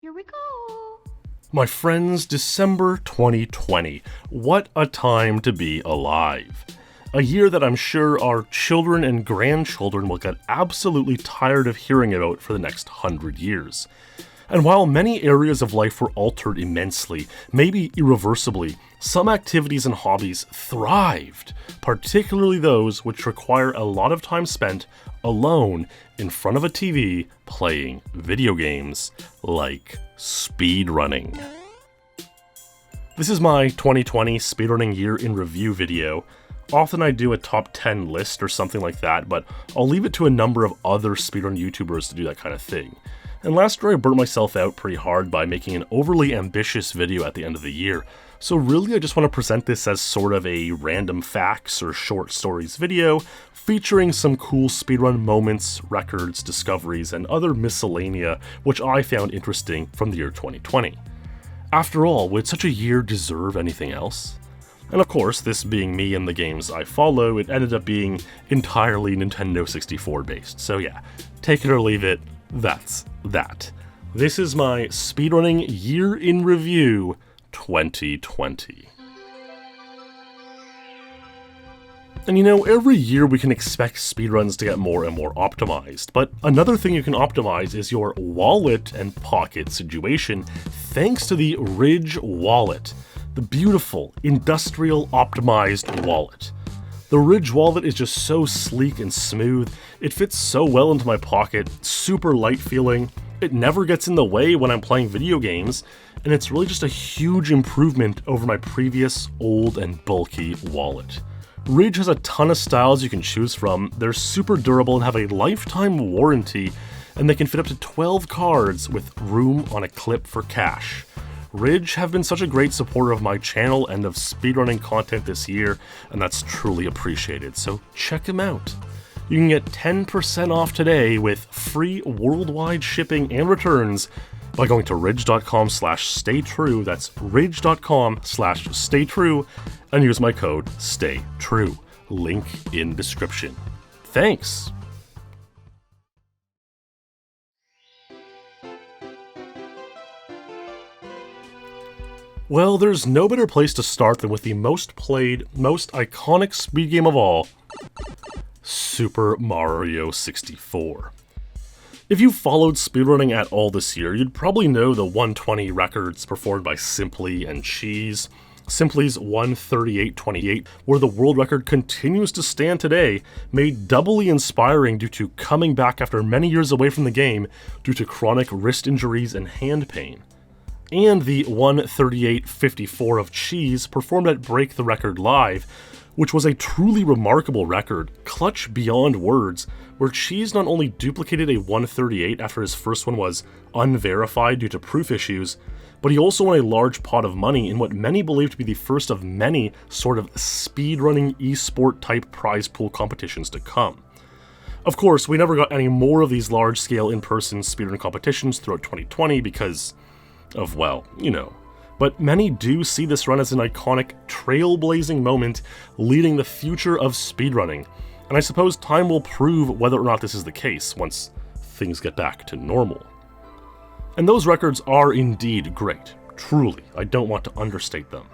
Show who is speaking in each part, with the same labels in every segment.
Speaker 1: Here we go.
Speaker 2: My friends, December 2020. What a time to be alive. A year that I'm sure our children and grandchildren will get absolutely tired of hearing about for the next 100 years. And while many areas of life were altered immensely, maybe irreversibly, some activities and hobbies thrived, particularly those which require a lot of time spent alone in front of a TV playing video games, like speedrunning. This is my 2020 speedrunning year in review video. Often I do a top 10 list or something like that, but I'll leave it to a number of other speedrun YouTubers to do that kind of thing. And last year I burnt myself out pretty hard by making an overly ambitious video at the end of the year, so really I just want to present this as sort of a random facts or short stories video, featuring some cool speedrun moments, records, discoveries, and other miscellanea which I found interesting from the year 2020. After all, would such a year deserve anything else? And of course, this being me and the games I follow, it ended up being entirely Nintendo 64 based, so yeah, take it or leave it, that's that. This is my speedrunning year in review 2020. And you know, every year we can expect speedruns to get more and more optimized, but another thing you can optimize is your wallet and pocket situation thanks to the Ridge wallet, the beautiful, industrial optimized wallet. The Ridge wallet is just so sleek and smooth, it fits so well into my pocket, super light feeling, it never gets in the way when I'm playing video games, and it's really just a huge improvement over my previous old and bulky wallet. Ridge has a ton of styles you can choose from, they're super durable and have a lifetime warranty, and they can fit up to 12 cards with room on a clip for cash. Ridge have been such a great supporter of my channel and of speedrunning content this year, and that's truly appreciated, so check them out. You can get 10% off today with free worldwide shipping and returns by going to ridge.com/staytrue, that's ridge.com/staytrue, and use my code STAYTRUE. Link in description. Thanks! Well, there's no better place to start than with the most played, most iconic speed game of all, Super Mario 64. If you followed speedrunning at all this year, you'd probably know the 120 records performed by Simply and Cheese. Simply's 1:38:28, where the world record continues to stand today, made doubly inspiring due to coming back after many years away from the game due to chronic wrist injuries and hand pain. And the 1:38:54 of Cheese performed at Break the Record Live, which was a truly remarkable record, clutch beyond words, where Cheese not only duplicated a 1:38 after his first one was unverified due to proof issues, but he also won a large pot of money in what many believe to be the first of many sort of speedrunning esport type prize pool competitions to come. Of course, we never got any more of these large-scale in-person speedrun competitions throughout 2020 because of, well, you know. But many do see this run as an iconic, trailblazing moment leading the future of speedrunning, and I suppose time will prove whether or not this is the case once things get back to normal. And those records are indeed great, truly, I don't want to understate them.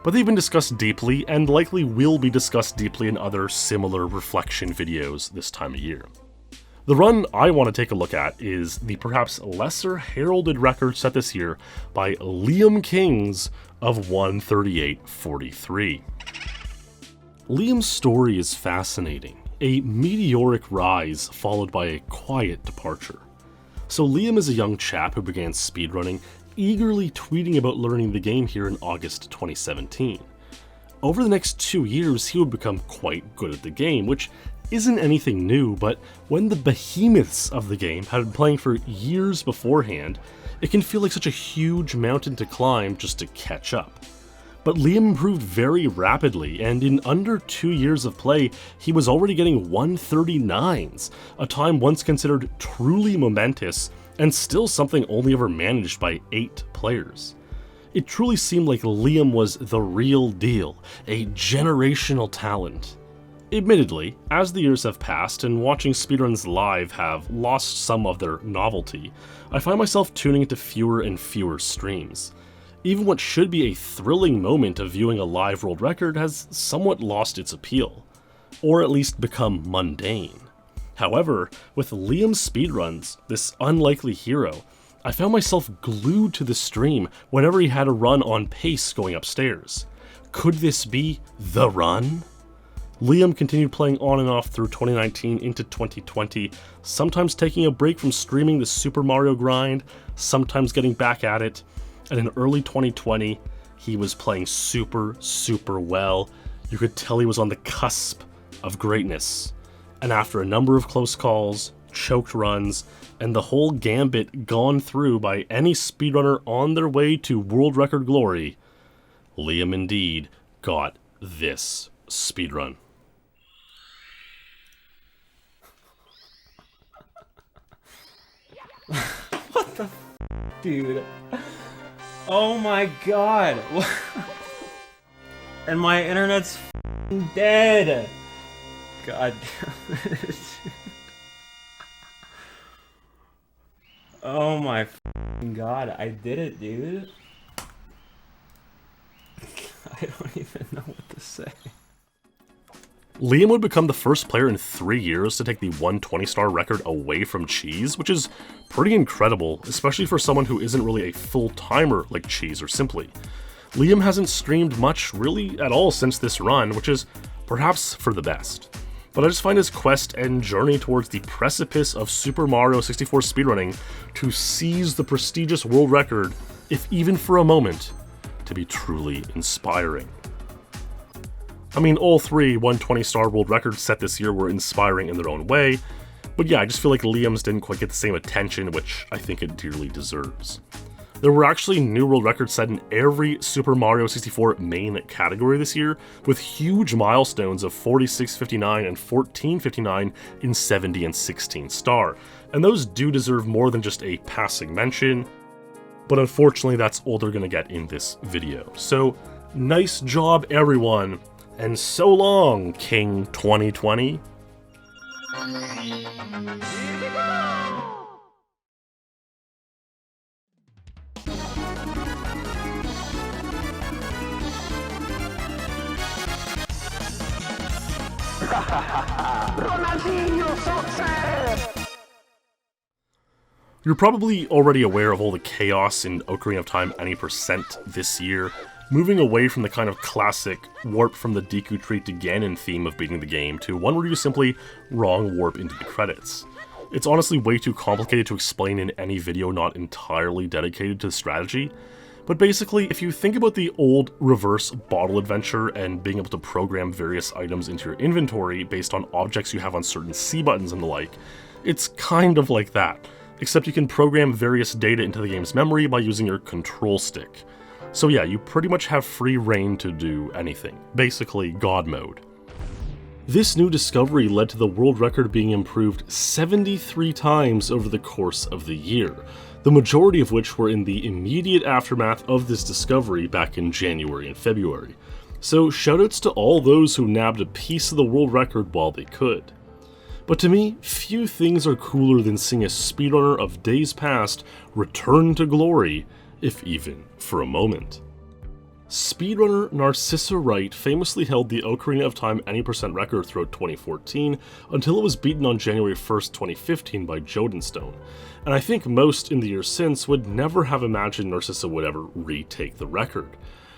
Speaker 2: But they've been discussed deeply, and likely will be discussed deeply in other similar reflection videos this time of year. The run I want to take a look at is the perhaps lesser heralded record set this year by Liam Kings of 1:38:43. Liam's story is fascinating, a meteoric rise followed by a quiet departure. So Liam is a young chap who began speedrunning, eagerly tweeting about learning the game here in August 2017. Over the next 2 years, he would become quite good at the game, which isn't anything new, but when the behemoths of the game had been playing for years beforehand, it can feel like such a huge mountain to climb just to catch up. But Liam improved very rapidly, and in under 2 years of play, he was already getting 1:39s, a time once considered truly momentous, and still something only ever managed by 8 players. It truly seemed like Liam was the real deal, a generational talent. Admittedly, as the years have passed and watching speedruns live have lost some of their novelty, I find myself tuning into fewer and fewer streams. Even what should be a thrilling moment of viewing a live world record has somewhat lost its appeal, or at least become mundane. However, with Liam's speedruns, this unlikely hero, I found myself glued to the stream whenever he had a run on pace going upstairs. Could this be the run? Liam continued playing on and off through 2019 into 2020, sometimes taking a break from streaming the Super Mario grind, sometimes getting back at it, and in early 2020, he was playing super well. You could tell he was on the cusp of greatness. And after a number of close calls, choked runs, and the whole gambit gone through by any speedrunner on their way to world record glory, Liam indeed got this speedrun.
Speaker 1: What the dude? Oh my god. And my internet's dead. God damn it. Oh my god, I did it, dude. I don't even know what to say.
Speaker 2: Liam would become the first player in 3 years to take the 120-star record away from Cheese, which is pretty incredible, especially for someone who isn't really a full-timer like Cheese or Simply. Liam hasn't streamed much really at all since this run, which is perhaps for the best. But I just find his quest and journey towards the precipice of Super Mario 64 speedrunning to seize the prestigious world record, if even for a moment, to be truly inspiring. I mean, all three 120-star world records set this year were inspiring in their own way, but yeah, I just feel like Liam's didn't quite get the same attention, which I think it dearly deserves. There were actually new world records set in every Super Mario 64 main category this year, with huge milestones of 4659 and 1459 in 70 and 16 star, and those do deserve more than just a passing mention, but unfortunately that's all they're gonna get in this video. So, nice job everyone, and so long, King 2020. You're probably already aware of all the chaos in Ocarina of Time any percent this year, moving away from the kind of classic warp from the Deku Tree to Ganon theme of beating the game to one where you simply wrong warp into the credits. It's honestly way too complicated to explain in any video not entirely dedicated to strategy, but basically, if you think about the old reverse bottle adventure and being able to program various items into your inventory based on objects you have on certain C buttons and the like, it's kind of like that, except you can program various data into the game's memory by using your control stick. So yeah, you pretty much have free reign to do anything, basically God mode. This new discovery led to the world record being improved 73 times over the course of the year, the majority of which were in the immediate aftermath of this discovery back in January and February. So shoutouts to all those who nabbed a piece of the world record while they could. But to me, few things are cooler than seeing a speedrunner of days past return to glory, if even for a moment. Speedrunner Narcissa Wright famously held the Ocarina of Time any percent record throughout 2014 until it was beaten on January 1st, 2015 by Jodenstone, and I think most in the years since would never have imagined Narcissa would ever retake the record.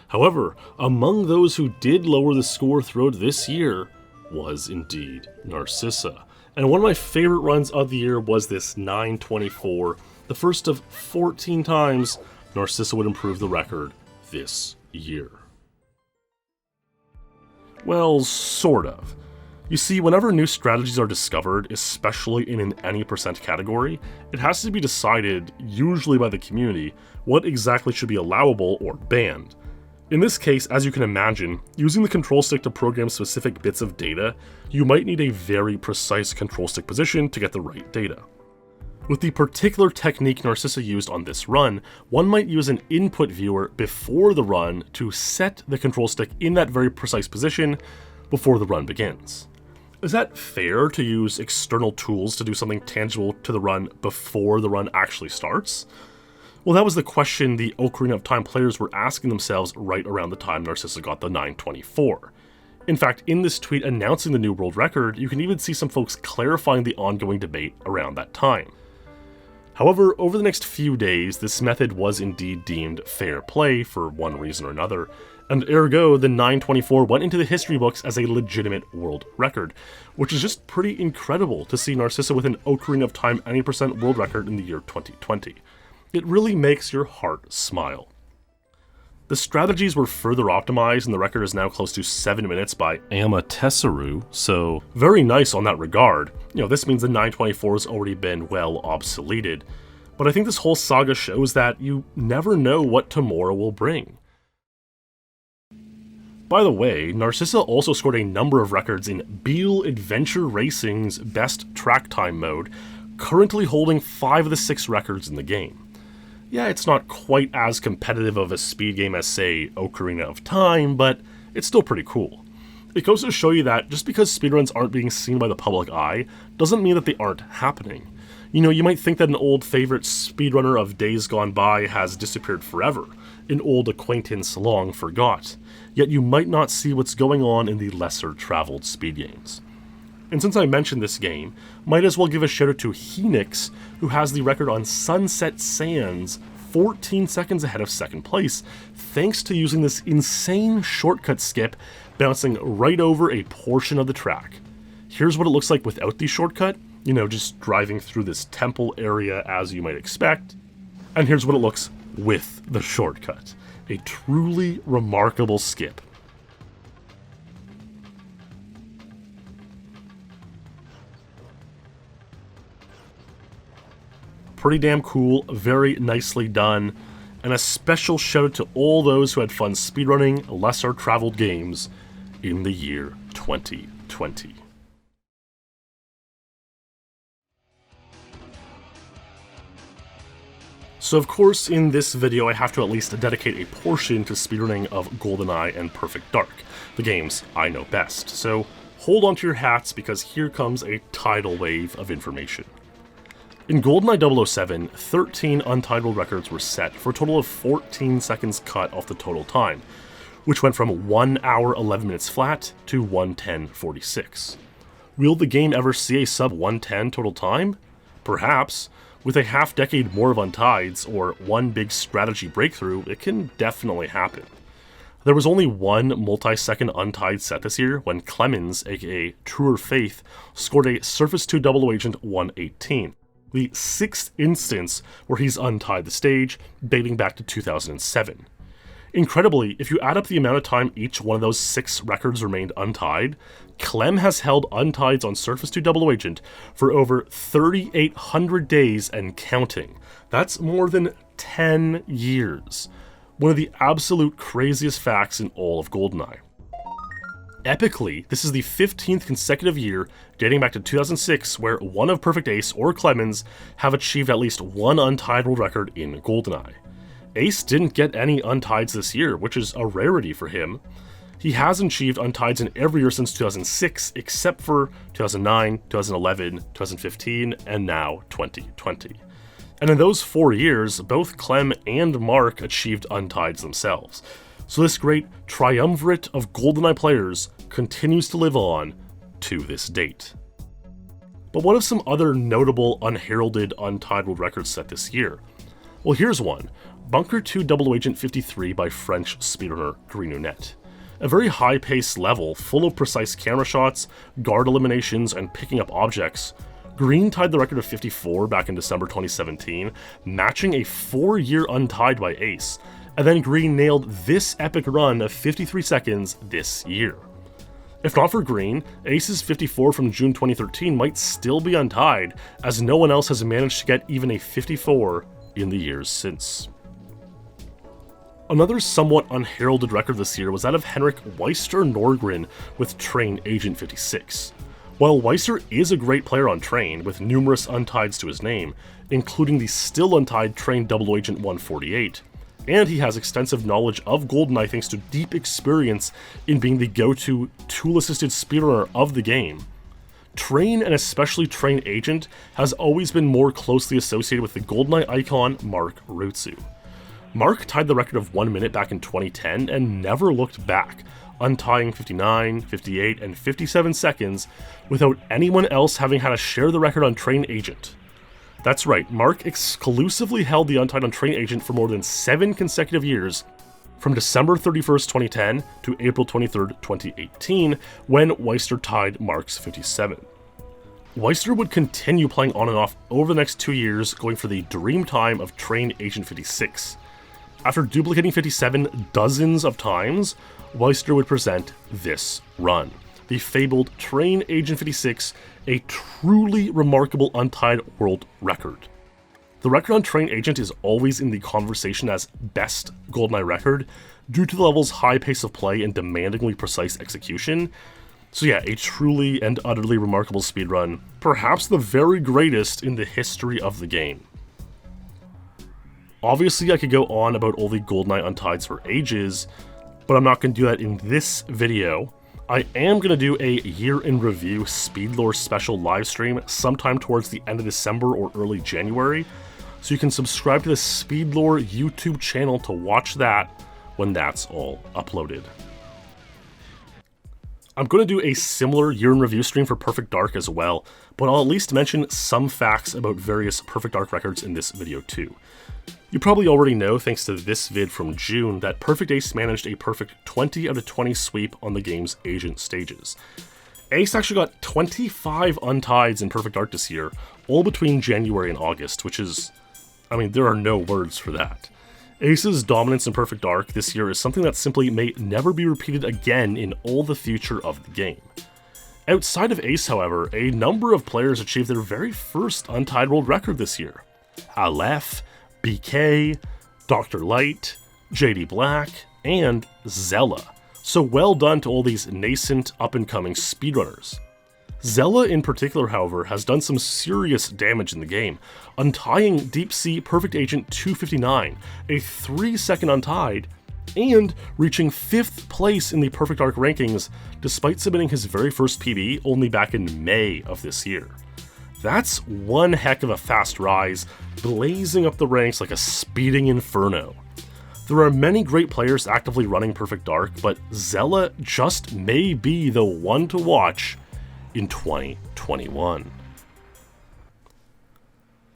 Speaker 2: However, among those who did lower the score throughout this year was indeed Narcissa, and one of my favorite runs of the year was this 924, the first of 14 times Narcissa would improve the record this year. Well, sort of. You see, whenever new strategies are discovered, especially in an any percent category, it has to be decided, usually by the community, what exactly should be allowable or banned. In this case, as you can imagine, using the control stick to program specific bits of data, you might need a very precise control stick position to get the right data. With the particular technique Narcissa used on this run, one might use an input viewer before the run to set the control stick in that very precise position before the run begins. Is that fair to use external tools to do something tangible to the run before the run actually starts? Well, that was the question the Ocarina of Time players were asking themselves right around the time Narcissa got the 924. In fact, in this tweet announcing the new world record, you can even see some folks clarifying the ongoing debate around that time. However, over the next few days, this method was indeed deemed fair play for one reason or another, and ergo, the 924 went into the history books as a legitimate world record, which is just pretty incredible to see Narcissa with an Ocarina of Time 90% world record in the year 2020. It really makes your heart smile. The strategies were further optimized, and the record is now close to 7 minutes by Amaterasu, so very nice on that regard. This means the 924 has already been well obsoleted, but I think this whole saga shows that you never know what tomorrow will bring. By the way, Narcissa also scored a number of records in Beetle Adventure Racing's Best Track Time mode, currently holding 5 of the 6 records in the game. Yeah, it's not quite as competitive of a speed game as, say, Ocarina of Time, but it's still pretty cool. It goes to show you that just because speedruns aren't being seen by the public eye, doesn't mean that they aren't happening. You might think that an old favorite speedrunner of days gone by has disappeared forever, an old acquaintance long forgot, yet you might not see what's going on in the lesser traveled speed games. And since I mentioned this game, might as well give a shout out to Henix, who has the record on Sunset Sands 14 seconds ahead of second place, thanks to using this insane shortcut skip bouncing right over a portion of the track. Here's what it looks like without the shortcut, just driving through this temple area as you might expect. And here's what it looks with the shortcut. A truly remarkable skip. Pretty damn cool, very nicely done, and a special shout out to all those who had fun speedrunning lesser traveled games in the year 2020. So of course, in this video I have to at least dedicate a portion to speedrunning of GoldenEye and Perfect Dark, the games I know best, so hold on to your hats because here comes a tidal wave of information. In GoldenEye 007, 13 untitled records were set for a total of 14 seconds cut off the total time, which went from 1 hour 11 minutes flat to 1:10:46. Will the game ever see a sub 1:10 total time? Perhaps. With a half-decade more of untieds, or one big strategy breakthrough, it can definitely happen. There was only one multi-second untied set this year when Clemens, aka Truer Faith, scored a Surface 2 Double Agent 118. The 6th instance where he's untied the stage, dating back to 2007. Incredibly, if you add up the amount of time each one of those 6 records remained untied, Clem has held untieds on Surface 2 Double Agent for over 3,800 days and counting. That's more than 10 years. One of the absolute craziest facts in all of GoldenEye. Epically, this is the 15th consecutive year, dating back to 2006, where one of Perfect Ace or Clemens have achieved at least one untied world record in GoldenEye. Ace didn't get any untieds this year, which is a rarity for him. He has achieved untieds in every year since 2006, except for 2009, 2011, 2015, and now 2020. And in those 4 years, both Clem and Mark achieved untieds themselves. So this great triumvirate of GoldenEye players continues to live on to this date. But what of some other notable unheralded untied world records set this year? Well, here's one. Bunker 2 Double Agent 53 by French speedrunner Greenunet. A very high-paced level, full of precise camera shots, guard eliminations, and picking up objects. Green tied the record of 54 back in December 2017, matching a 4-year untied by Ace, and then Green nailed this epic run of 53 seconds this year. If not for Green, Ace's 54 from June 2013 might still be untied, as no one else has managed to get even a 54 in the years since. Another somewhat unheralded record this year was that of Henrik Weister Norgren with Train Agent 56. While Weister is a great player on Train, with numerous untieds to his name, including the still untied Train Double Agent 148, and he has extensive knowledge of GoldenEye thanks to deep experience in being the go-to tool-assisted speedrunner of the game, Train, and especially Train Agent, has always been more closely associated with the GoldenEye icon Mark Rutsu. Mark tied the record of 1 minute back in 2010 and never looked back, untying 59, 58, and 57 seconds without anyone else having had a share the record on Train Agent. That's right, Mark exclusively held the untied on Train Agent for more than 7 consecutive years, from December 31st, 2010 to April 23rd, 2018, when Weister tied Mark's 57. Weister would continue playing on and off over the next 2 years, going for the dream time of Train Agent 56. After duplicating 57 dozens of times, Weister would present this run, the fabled Train Agent 56, a truly remarkable untied world record. The record on Train Agent is always in the conversation as best GoldenEye record, due to the level's high pace of play and demandingly precise execution. So yeah, a truly and utterly remarkable speedrun, perhaps the very greatest in the history of the game. Obviously I could go on about all the GoldenEye untieds for ages, but I'm not going to do that in this video. I am going to do a year in review Speedlore special livestream sometime towards the end of December or early January, so you can subscribe to the Speedlore YouTube channel to watch that when that's all uploaded. I'm going to do a similar year in review stream for Perfect Dark as well, but I'll at least mention some facts about various Perfect Dark records in this video too. You probably already know, thanks to this vid from June, that Perfect Ace managed a perfect 20 out of 20 sweep on the game's Agent stages. Ace actually got 25 untieds in Perfect Dark this year, all between January and August, which is, I mean, there are no words for that. Ace's dominance in Perfect Dark this year is something that simply may never be repeated again in all the future of the game. Outside of Ace, however, a number of players achieved their very first untied world record this year. Aleph, BK, Dr. Light, JD Black, and Zelda. So well done to all these nascent, up-and-coming speedrunners. Zelda in particular, however, has done some serious damage in the game, untying Deep Sea Perfect Agent 259, a 3-second untied, and reaching 5th place in the Perfect Dark rankings despite submitting his very first PB only back in May of this year. That's one heck of a fast rise, blazing up the ranks like a speeding inferno. There are many great players actively running Perfect Dark, but Zelda just may be the one to watch in 2021.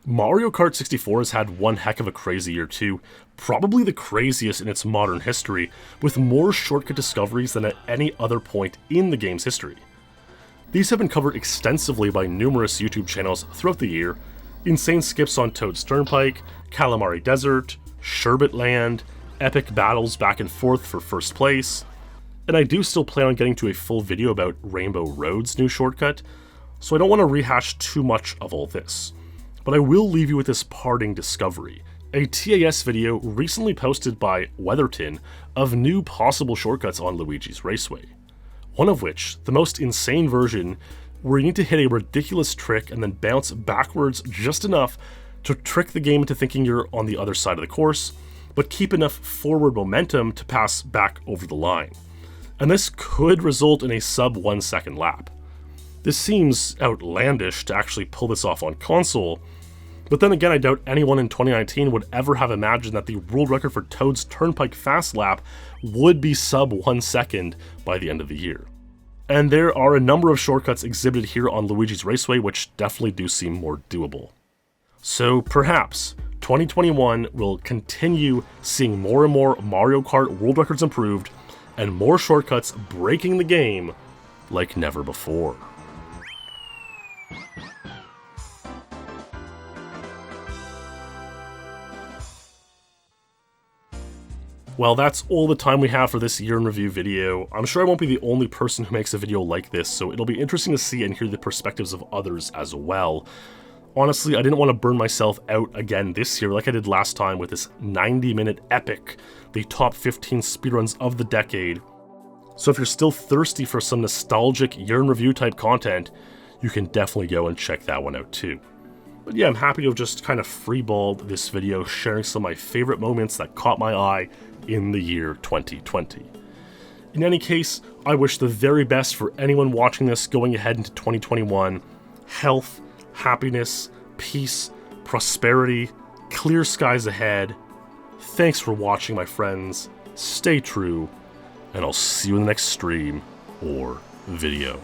Speaker 2: Mario Kart 64 has had one heck of a crazy year too, probably the craziest in its modern history, with more shortcut discoveries than at any other point in the game's history. These have been covered extensively by numerous YouTube channels throughout the year: insane skips on Toad's Turnpike, Calamari Desert, Sherbet Land, epic battles back and forth for first place, and I do still plan on getting to a full video about Rainbow Road's new shortcut, so I don't want to rehash too much of all this. But I will leave you with this parting discovery, a TAS video recently posted by Weatherton of new possible shortcuts on Luigi's Raceway. One of which, the most insane version, where you need to hit a ridiculous trick and then bounce backwards just enough to trick the game into thinking you're on the other side of the course, but keep enough forward momentum to pass back over the line. And this could result in a sub 1 second lap. This seems outlandish to actually pull this off on console, but then again I doubt anyone in 2019 would ever have imagined that the world record for Toad's Turnpike fast lap would be sub 1 second by the end of the year. And there are a number of shortcuts exhibited here on Luigi's Raceway which definitely do seem more doable. So perhaps 2021 will continue seeing more and more Mario Kart world records improved, and more shortcuts breaking the game like never before. Well, that's all the time we have for this year in review video. I'm sure I won't be the only person who makes a video like this, so it'll be interesting to see and hear the perspectives of others as well. Honestly, I didn't want to burn myself out again this year like I did last time with this 90-minute epic, the top 15 speedruns of the decade. So if you're still thirsty for some nostalgic year in review type content, you can definitely go and check that one out too. But yeah, I'm happy to have just kind of freeballed this video, sharing some of my favorite moments that caught my eye in the year 2020. In any case, I wish the very best for anyone watching this going ahead into 2021. Health, happiness, peace, prosperity, clear skies ahead. Thanks for watching, my friends. Stay true, and I'll see you in the next stream or video.